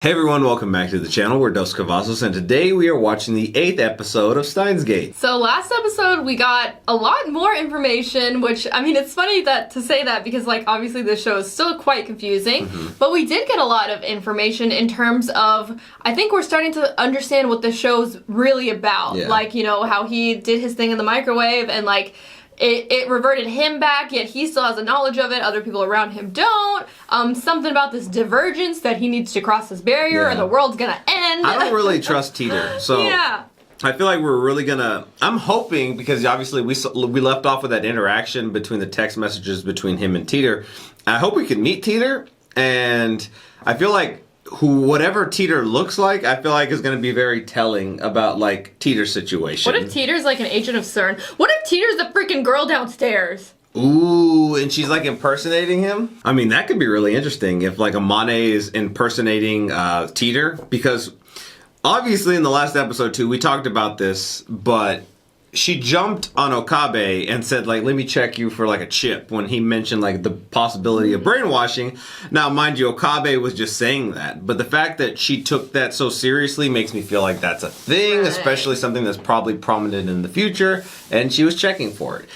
Hey everyone, welcome back to the channel. We're Dos Cavazos, and today we are watching the 8th episode of Steins. So last episode we got a lot more information, which, I mean, it's funny to say that because, like, obviously the show is still quite confusing, but we did get a lot of information in terms of, I think we're starting to understand what the show's really about. Yeah. Like, you know, how he did his thing in the microwave and, like, it reverted him back, yet he still has a knowledge of it. Other people around him don't. Something about this divergence that he needs to cross this barrier or the world's gonna end. I don't really trust Teeter, so yeah. I feel like we're really gonna... I'm hoping, because obviously we left off with that interaction between the text messages between him and Teeter. I hope we can meet Teeter, and I feel like whatever Teeter looks like, I feel like is going to be very telling about, like, Teeter's situation. What if Teeter's like an agent of CERN? What if Teeter's the freaking girl downstairs? Ooh, and she's like impersonating him? I mean, that could be really interesting if, like, Amane is impersonating Teeter, because obviously in the last episode too, we talked about this, but she jumped on Okabe and said, like, let me check you for, like, a chip when he mentioned, like, the possibility of brainwashing. Now, mind you, Okabe was just saying that, but the fact that she took that so seriously makes me feel like that's a thing, especially something that's probably prominent in the future, and she was checking for it.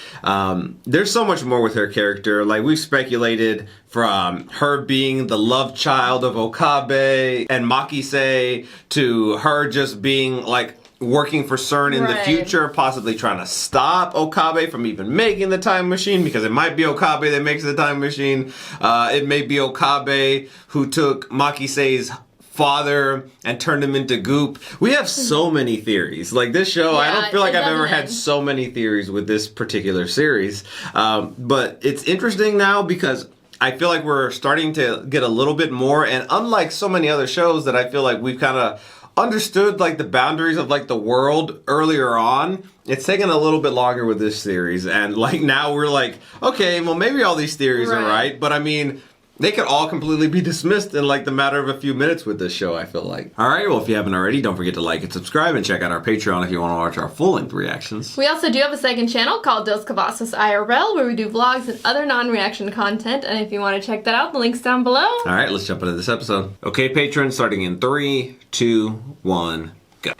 There's so much more with her character. Like, we've speculated from her being the love child of Okabe and Makise to her just being, like, working for CERN in the future, possibly trying to stop Okabe from even making the time machine, because it might be Okabe that makes the time machine. It may be Okabe who took Makise's father and turned him into goop. We have so many theories. Like, this show, I don't feel like I've ever had so many theories with this particular series. But it's interesting now because I feel like we're starting to get a little bit more, and unlike so many other shows that I feel like we've kind of understood, like, the boundaries of, like, the world earlier on, it's taken a little bit longer with this series, and, like, now we're like, okay, well, maybe all these theories are right, but I mean, they could all completely be dismissed in, like, the matter of a few minutes with this show, I feel like. Alright, well, if you haven't already, don't forget to like and subscribe, and check out our Patreon if you want to watch our full-length reactions. We also do have a second channel called Dos Cavazos IRL, where we do vlogs and other non-reaction content, and if you want to check that out, the link's down below. Alright, let's jump into this episode. Okay, patrons, starting in 3, 2, 1, go.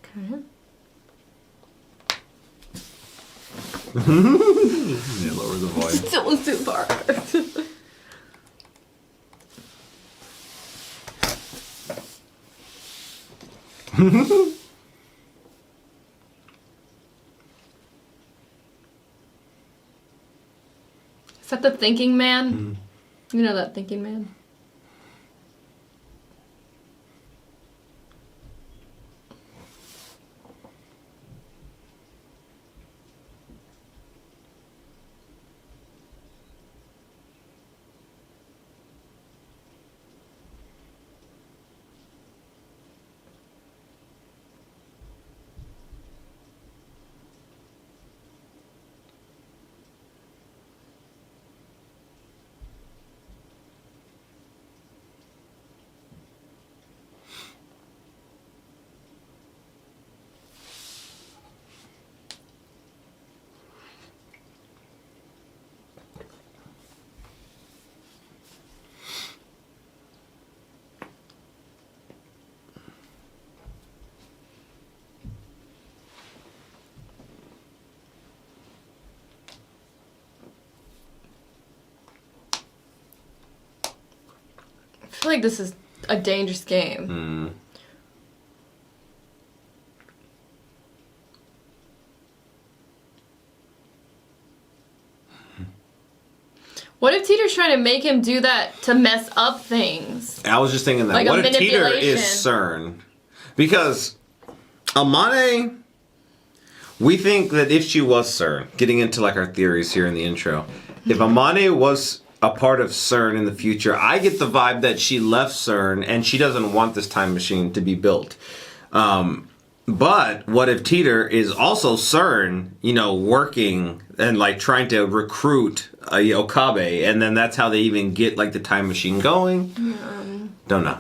Okay. Yeah, lower the volume. Still super hard. Is that the thinking man? You know that thinking man? I feel like this is a dangerous game. What if Teeter's trying to make him do that to mess up things? I was just thinking that. Like what if Teeter manipulation. is CERN? Because Amane, we think that if she was CERN, getting into, like, our theories here in the intro, if Amane was a part of CERN in the future, I get the vibe that she left CERN and she doesn't want this time machine to be built. But what if Teeter is also CERN, you know, working and, like, trying to recruit Okabe, and then that's how they even get, like, the time machine going? Don't know.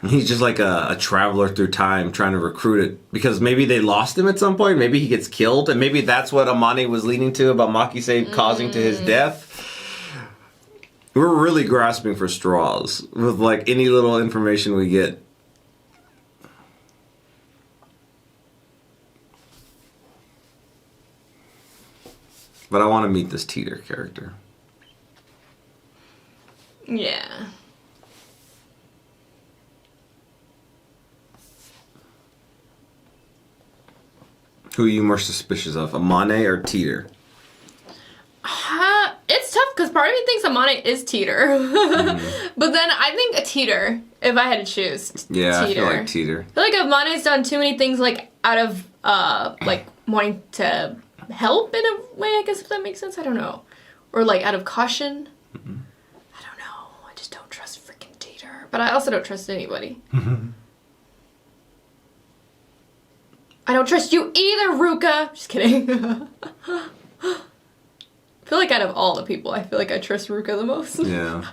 He's just like a traveler through time trying to recruit it because maybe they lost him at some point. Maybe he gets killed, and maybe that's what Amane was leading to about Makise causing to his death. We're really grasping for straws with like any little information we get. But I want to meet this Teeter character. Yeah. Who are you more suspicious of, Amane or Teeter? It's tough because part of me thinks Amane is Teeter. But then I think a Teeter, if I had to choose. Yeah, Teeter. I feel like Teeter. I feel like Amane's done too many things like out of like wanting to help in a way, I guess, if that makes sense. I don't know. Or like out of caution. I don't know. I just don't trust freaking Teeter. But I also don't trust anybody. I don't trust you either, Ruka. Just kidding. I feel like out of all the people, I feel like I trust Ruka the most. Yeah.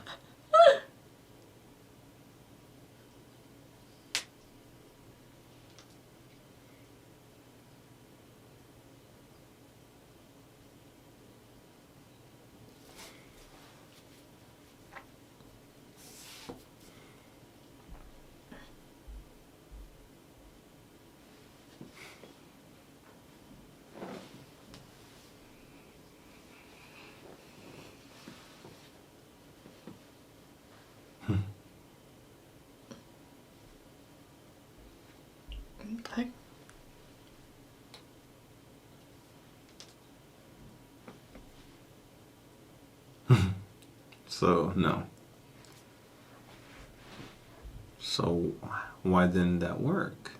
Okay. So, no. So, why didn't that work?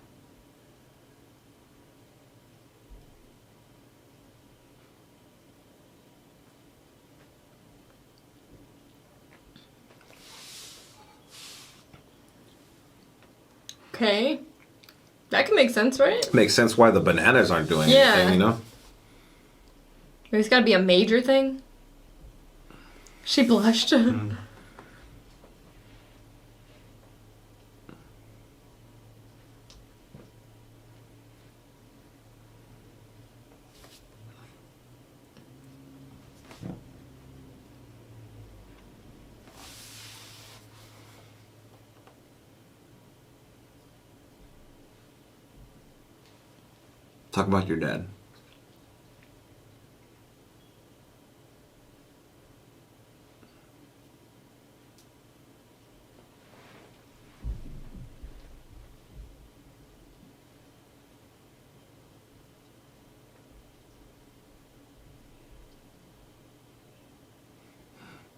Okay. That could make sense, right? Makes sense why the bananas aren't doing anything, you know? Maybe it's gotta be a major thing. She blushed. Talk about your dad.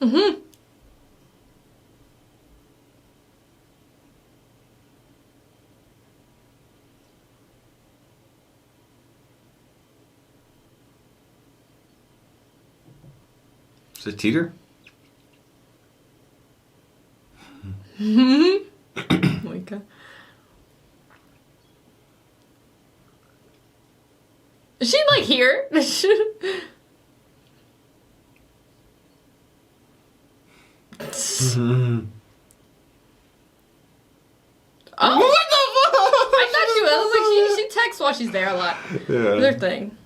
Mm-hmm. Is it Teeter? Oh my god. Is she like here? Oh, what the fuck? I thought she was. I was like, she texts while she's there a lot. Yeah. Their thing.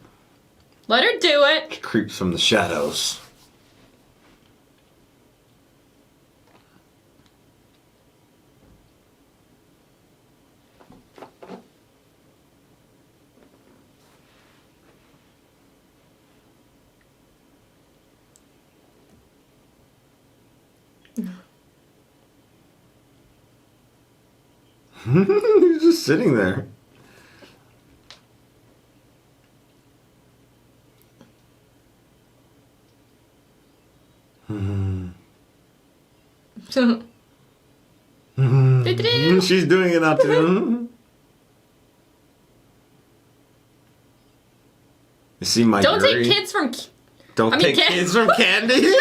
Let her do it. Creeps from the shadows. He's just sitting there. She's doing it now too. You see my Don't Yuri? take kids from. Don't take kids from candy.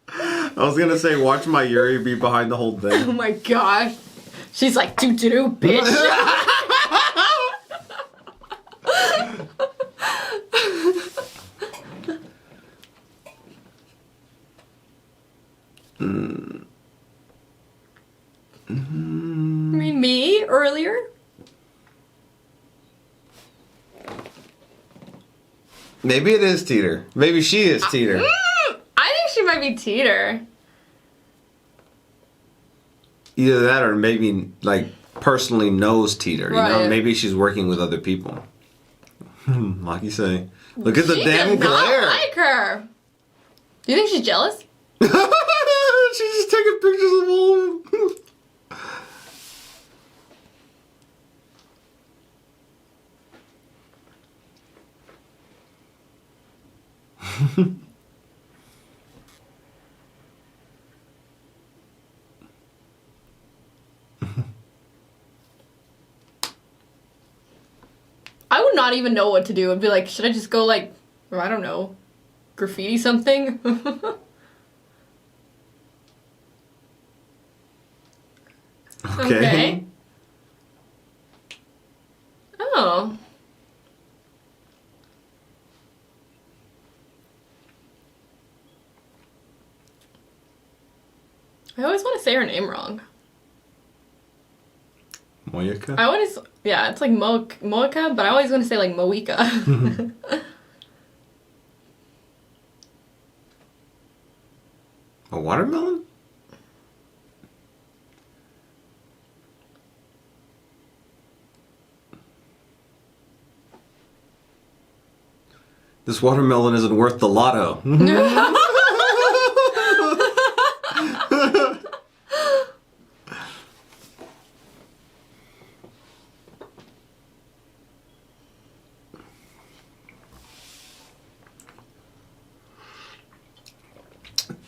I was gonna say, watch my Yuri be behind the whole Oh thing. my gosh. She's like, doo-doo-doo, bitch. Maybe it is Teeter. Maybe she is Teeter. I think she might be Teeter. Either that or maybe, like, personally knows Teeter. You know? Right. Maybe she's working with other people. Like you say. Look at the She damn does not glare. like her. Do you think she's jealous? She's just taking pictures of all of them. I would not even know what to do. I'd be like, should I just go like, I don't know, graffiti something? Okay. Oh. I always want to say her name wrong. Moyaka? I always, yeah, it's like Moika, but I always want to say like Moika. A watermelon? This watermelon isn't worth the lotto.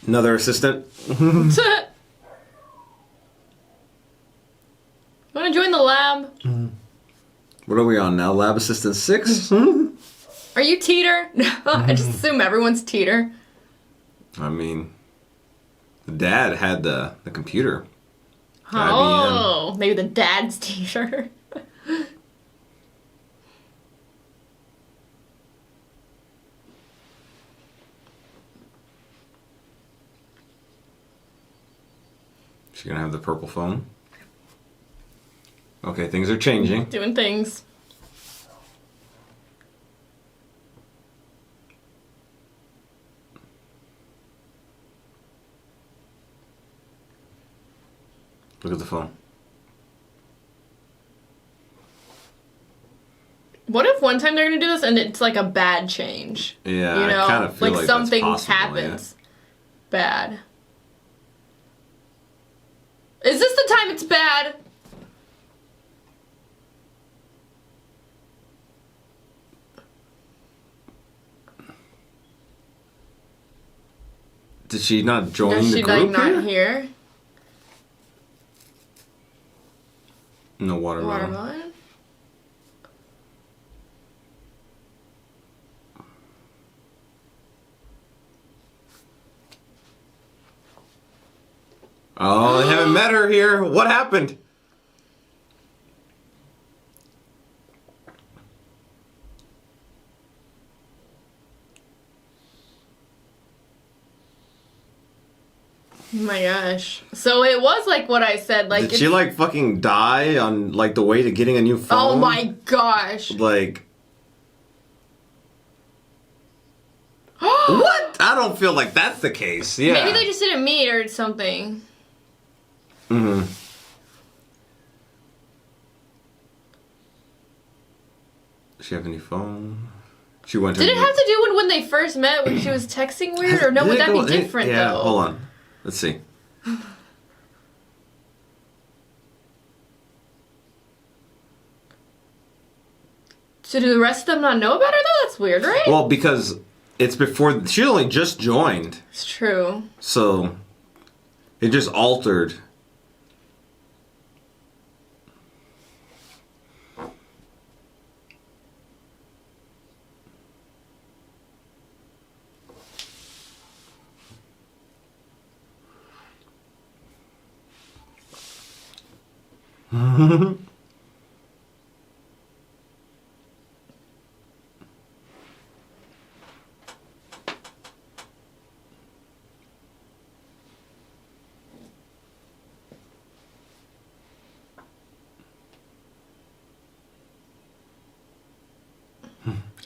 Another assistant. Want to join the lab? What are we on now? Lab assistant 6? Are you Teeter? I just assume everyone's Teeter. I mean, the dad had the computer. Oh, maybe the dad's Teeter. She's gonna have the purple phone. Okay, things are changing. Doing things. Look at the phone. What if one time they're gonna do this and it's like a bad change? Yeah, You know, I kind of feel like something that's possible, happens bad. Is this the time it's bad? Did she not join Is the she group like here? not here? No watermelon. Watermelon? Oh, they haven't met her here. What happened? Oh my gosh. So it was like what I said. Like, Did she like fucking die on like the way to getting a new phone? oh my gosh. Like what? I don't feel like that's the case. Yeah. Maybe they just didn't meet or something. Mm-hmm. Does she have any phone? She went to. Did it have to do with when they first met, when she was texting weird, or no? Did Would it that go- be different yeah, though? hold on. Let's see. So do the rest of them not know about her though? That's weird, right? Well, because it's before she only just joined, It's true. so it just altered.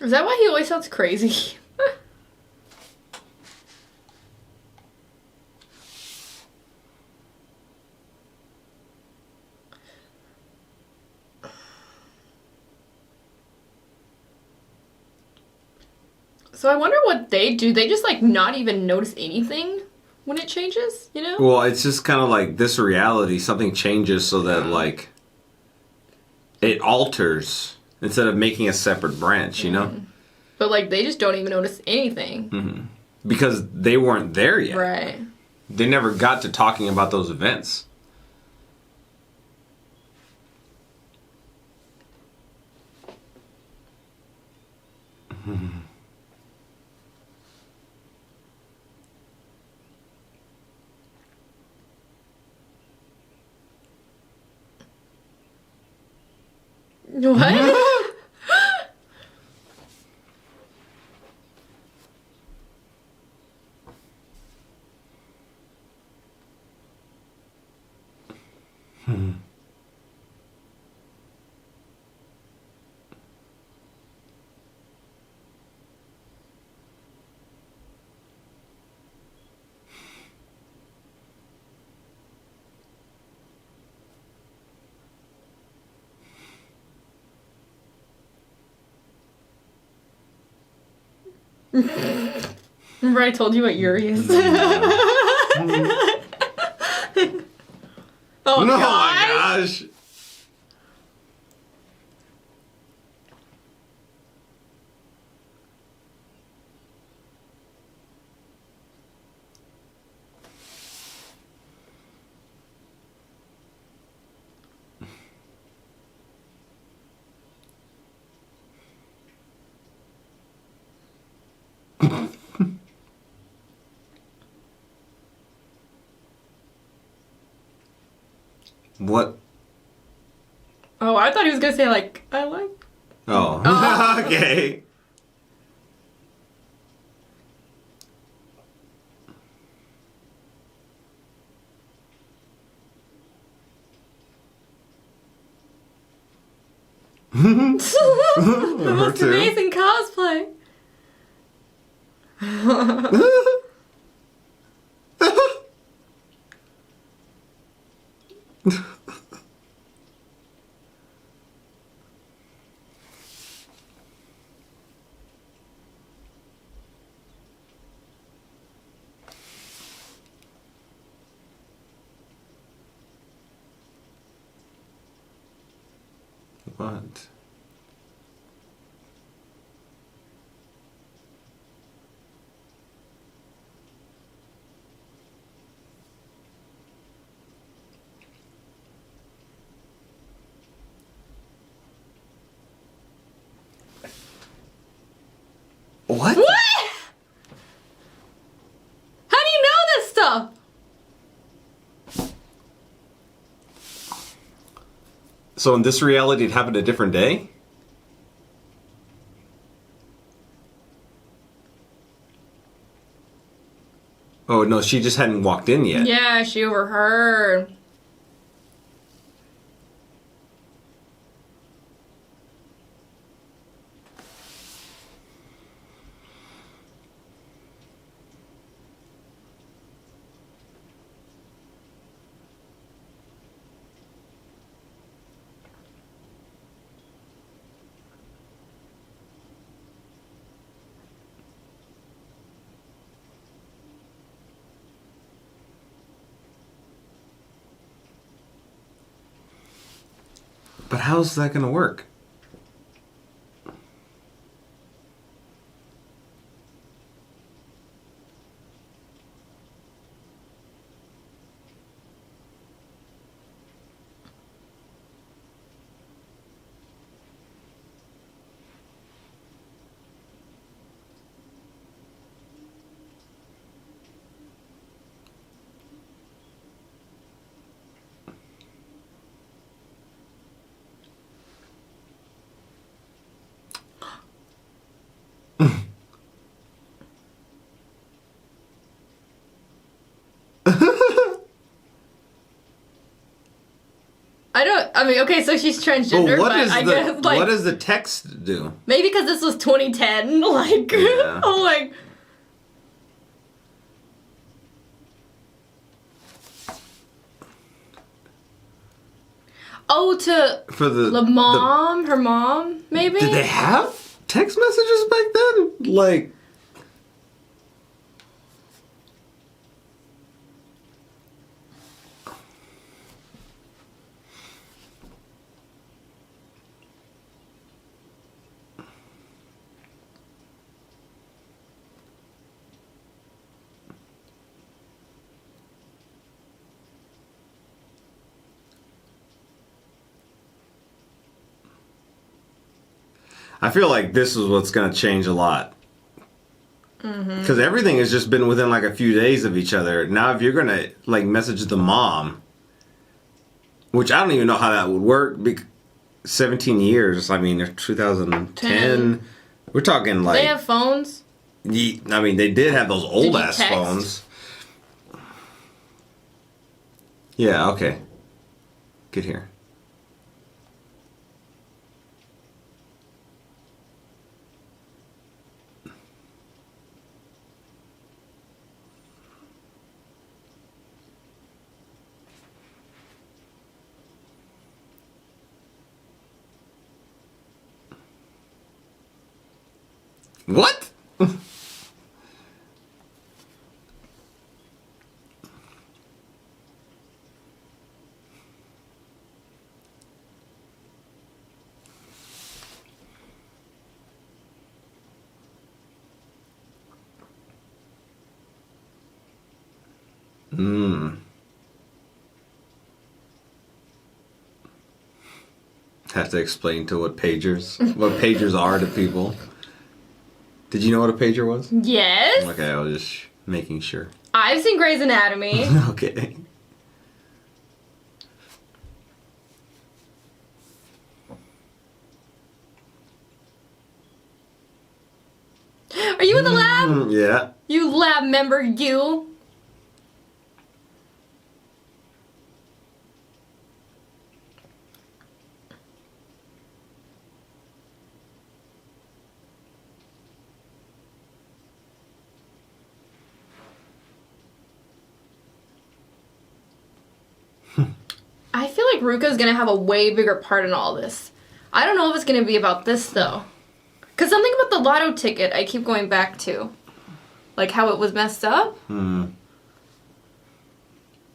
Is that why he always sounds crazy? So I wonder what they do. They just like not even notice anything when it changes, you know? Well, it's just kind of like this reality. Something changes so that like it alters instead of making a separate branch, you know? But like they just don't even notice anything. Because they weren't there yet. Right. They never got to talking about those events. What? Remember I told you what Yuri is? Oh no, gosh. my gosh. What? Oh, I thought he was gonna say like, I like. Oh, okay. The most too. amazing cosplay. What? What? What? How do you know this stuff? So in this reality, it happened a different day? Oh, no, she just hadn't walked in yet. Yeah, she overheard. But how's that going to work? I mean, okay, so she's transgender, But but I guess, like... what does the text do? Maybe because this was 2010, like... Yeah. I'm like... Oh, For the mom, her mom, maybe? Did they have text messages back then? Like... I feel like this is what's going to change a lot. Because everything has just been within like a few days of each other. Now if you're going to like message the mom, which I don't even know how that would work. 17 years, I mean, 2010. We're talking like... They have phones? I mean, they did have those old ass text? phones. Yeah, okay. Get here. What? Have to explain to what pagers are to people. Did you know what a pager was? Yes. Okay, I was just making sure. I've seen Grey's Anatomy. Okay. Are you in the lab? Yeah. You lab member, you. I feel like Ruka's gonna have a way bigger part in all this. I don't know if it's gonna be about this though. Cause something about the lotto ticket I keep going back to. Like how it was messed up. I don't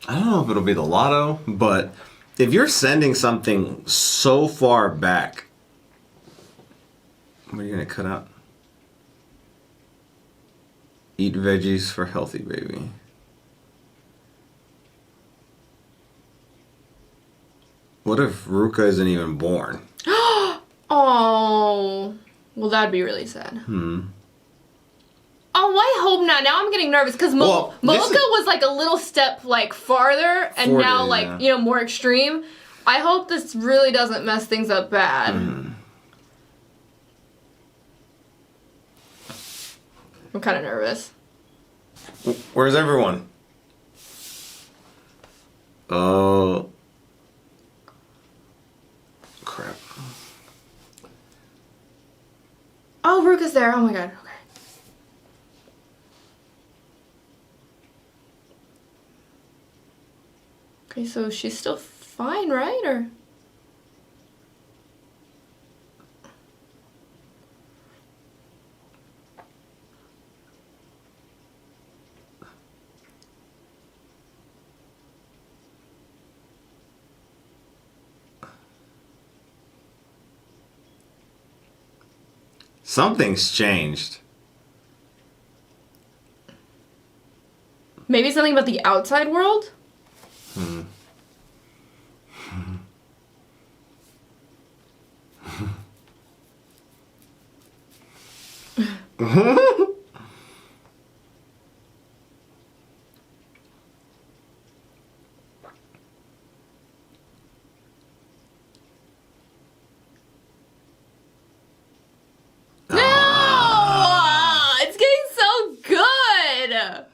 know if it'll be the lotto, but if you're sending something so far back, what are you gonna cut out? Eat veggies for healthy baby. What if Ruka isn't even born? Oh, well, that'd be really sad. Oh, I hope not. Now I'm getting nervous because Mocha was like a little step like farther, and now like more extreme. I hope this really doesn't mess things up bad. I'm kind of nervous. Where's everyone? Oh. Crap. Oh, Ruka's there. Oh my god. Okay. Okay, so she's still fine, right? Or Something's changed. maybe something about the outside world? No! It's getting so good!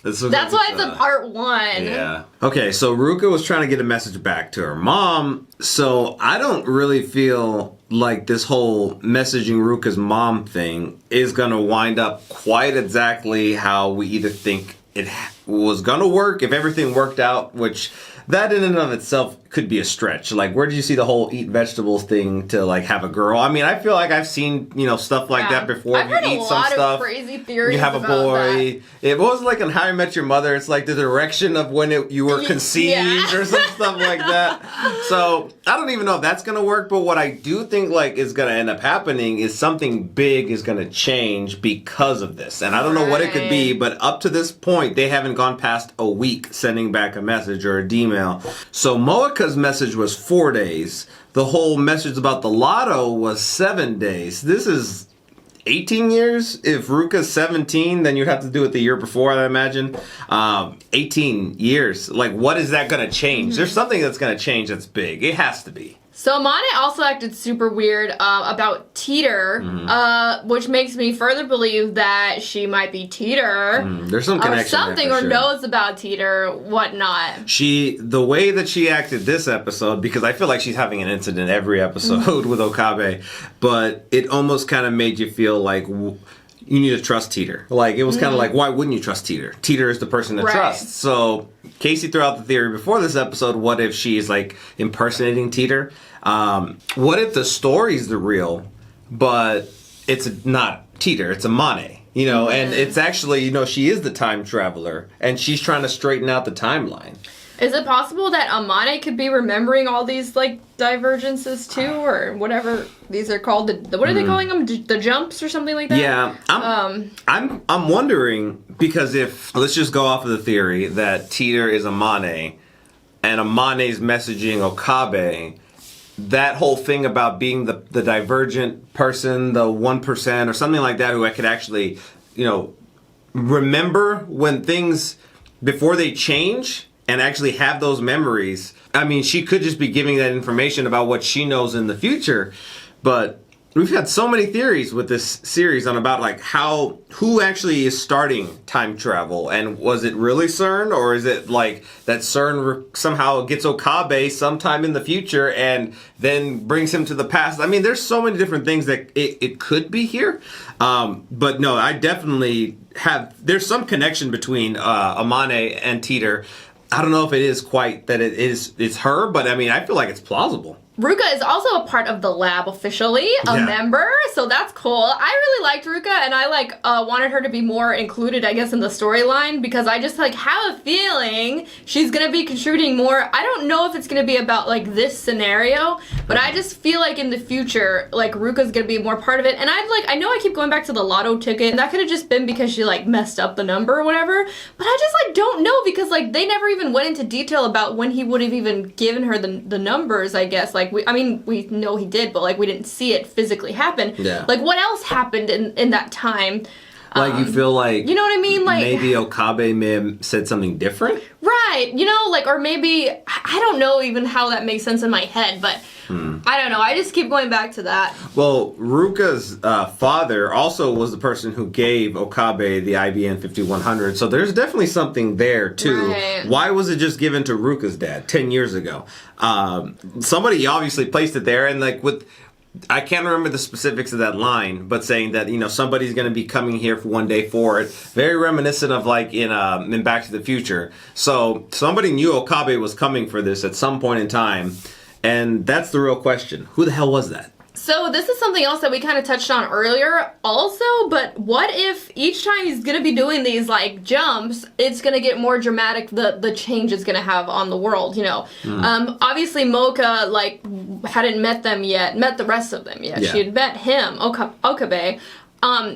That's why it's a part 1. Yeah. Okay, so Ruka was trying to get a message back to her mom. So I don't really feel like this whole messaging Ruka's mom thing is going to wind up quite exactly how we either think it was going to work, if everything worked out, which that in and of itself could be a stretch. Like, where did you see the whole eat vegetables thing to, like, have a girl? I mean, I feel like I've seen, stuff like that before. I've heard you eat a some lot stuff, of crazy theories you have a about boy. that. It was like in How I Met Your Mother. It's like the direction of when you were conceived or some stuff like that. So I don't even know if that's going to work. But what I do think like is going to end up happening is something big is going to change because of this. And I don't know what it could be, but up to this point, they haven't gone past a week sending back a message or a D-mail. So Moeka's message was 4 days. The whole message about the lotto was 7 days. This is 18 years. If Ruka's 17, then you'd have to do it the year before, I imagine. 18 years. Like, what is that going to change? There's something that's going to change that's big. It has to be. So Mane also acted super weird about Teeter, which makes me further believe that she might be Teeter. There's some connection or something, there for or sure. knows about Teeter, whatnot. The way that she acted this episode, because I feel like she's having an incident every episode with Okabe, but it almost kind of made you feel like you need to trust Teeter. Like, it was kind of like, why wouldn't you trust Teeter? Teeter is the person to trust. So Casey threw out the theory before this episode, what if she's like impersonating Teeter? What if the story's the real, but it's not Teeter, it's a Mane? And it's actually, she is the time traveler, and she's trying to straighten out the timeline. Is it possible that Amane could be remembering all these, like, divergences, too? Or whatever these are called? What are they calling them? The jumps or something like that? Yeah. I'm wondering, because let's just go off of the theory that Teeter is Amane, and Amane's messaging Okabe, that whole thing about being the divergent person, the 1% or something like that, who I could actually, remember when things, before they change, and actually have those memories. I mean, she could just be giving that information about what she knows in the future, but we've had so many theories with this series on about like who actually is starting time travel, and was it really CERN, or is it like that CERN somehow gets Okabe sometime in the future and then brings him to the past? I mean, there's so many different things that it could be here, but no, I definitely there's some connection between Amane and Teeter. I don't know if it is quite that it's her, but I mean, I feel like it's plausible. Ruka is also a part of the lab officially, a member, so that's cool. I really liked Ruka, and I wanted her to be more included, I guess, in the storyline, because I just have a feeling she's gonna be contributing more. I don't know if it's gonna be about like this scenario, but I just feel like in the future, like Ruka's gonna be more part of it. And I know I keep going back to the lotto ticket, and that could have just been because she like messed up the number or whatever, but I just don't know, because they never even went into detail about when he would have even given her the numbers, I guess. We know he did, but we didn't see it physically happen. Yeah. What else happened in that time? You feel like, you know what I mean? Maybe Okabe may have said something different? Right. Or maybe, I don't know even how that makes sense in my head, but I don't know. I just keep going back to that. Well, Ruka's father also was the person who gave Okabe the IBN 5100, so there's definitely something there, too. Right. Why was it just given to Ruka's dad 10 years ago? Somebody obviously placed it there, and I can't remember the specifics of that line, but saying that, somebody's going to be coming here for one day for it. Very reminiscent of in Back to the Future. So somebody knew Okabe was coming for this at some point in time. And that's the real question. Who the hell was that? So this is something else that we kind of touched on earlier also, but what if each time he's going to be doing these jumps, it's going to get more dramatic, the change it's going to have on the world, Obviously Mocha hadn't met the rest of them yet. Yeah. She had met him, Okabe.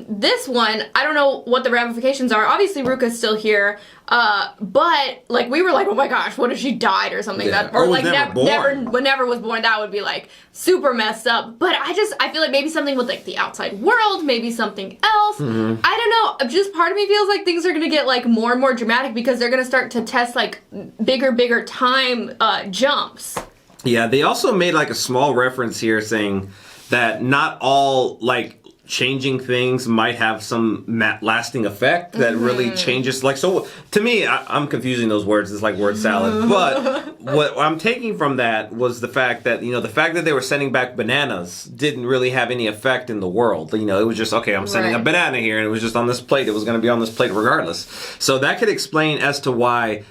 This one, I don't know what the ramifications are. Obviously Ruka's still here, but we were oh my gosh, what if she died or something? Yeah. That or was never born. never was born. That would be super messed up. But I feel like maybe something with the outside world, maybe something else. Mm-hmm. I don't know. Just part of me feels like things are gonna get more and more dramatic, because they're gonna start to test bigger time jumps. Yeah, they also made a small reference here saying that not all changing things might have some lasting effect that really changes. Like, so to me, I'm confusing those words. It's like word salad. But what I'm taking from that was the fact that, you know, the fact that they were sending back bananas didn't really have any effect in the world. You know, it was just, okay, I'm sending a banana here, and it was just on this plate. It was going to be on this plate regardless. So that could explain as to why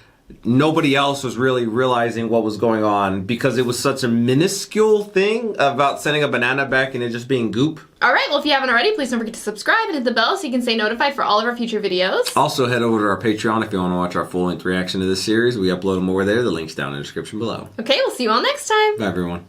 nobody else was really realizing what was going on, because it was such a minuscule thing about sending a banana back and it just being goop. All right, well, if you haven't already, please don't forget to subscribe and hit the bell so you can stay notified for all of our future videos. Also, head over to our Patreon if you want to watch our full-length reaction to this series. We upload them over there. The link's down in the description below. Okay, we'll see you all next time. Bye, everyone.